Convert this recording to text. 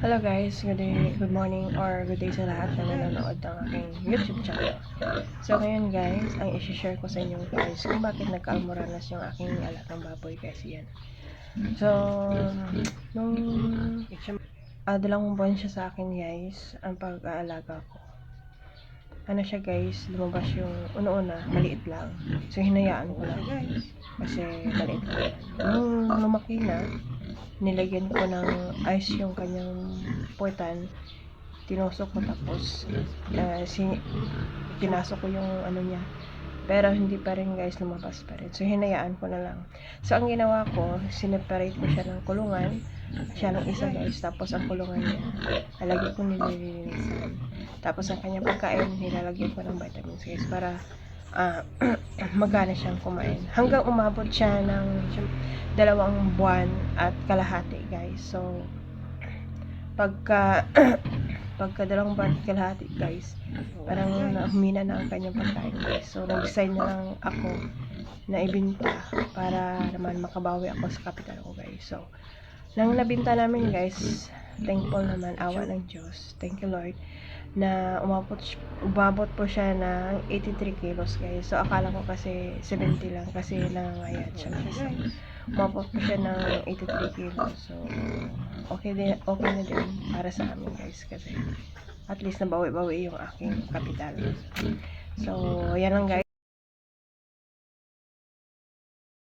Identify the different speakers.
Speaker 1: Hello guys, good morning or good day sa lahat na nanonood ng aking YouTube channel. So ngayon guys, ang i-share ko sa inyo guys kung bakit nagka-almoranas yung aking alagang baboy guys yan. So, nung dalawang buwan siya sa akin guys, ang pag-aalaga ko. Ano siya guys, lumabas yung una-una, maliit lang. So hinayaan ko lang guys, kasi maliit lang yan. Nung lumaki na, nilagyan ko ng ice yung kanyang puwetan, tinusok ko tapos pinasok ko yung ano niya, pero hindi pa rin guys, lumabas pa rin. So hinayaan ko na lang. So ang ginawa ko, sineparate ko siya ng kulungan, siya ng isa guys, tapos ang kulungan niya alagay ko nililinisan, tapos ang kanyang pagkain nilalagyan ko ng vitamins guys para magana siyang kumain hanggang umabot siya ng 2 buwan at kalahati guys. So pagka 2 buwan at kalahati guys, parang humina na ang kanyang pagkain guys. So nag-decide na lang ako na ibenta para naman makabawi ako sa kapital ko guys. So nang nabinta namin guys, thankful naman, awa ng Diyos, thank you Lord, na umabot po siya ng 83 kilos guys. So akala ko kasi 70 lang kasi nangangayat siya guys. So umabot po siya ng 83 kilos. So okay na din para sa amin guys, kasi at least nabawi-bawi yung aking kapital. So yan lang guys.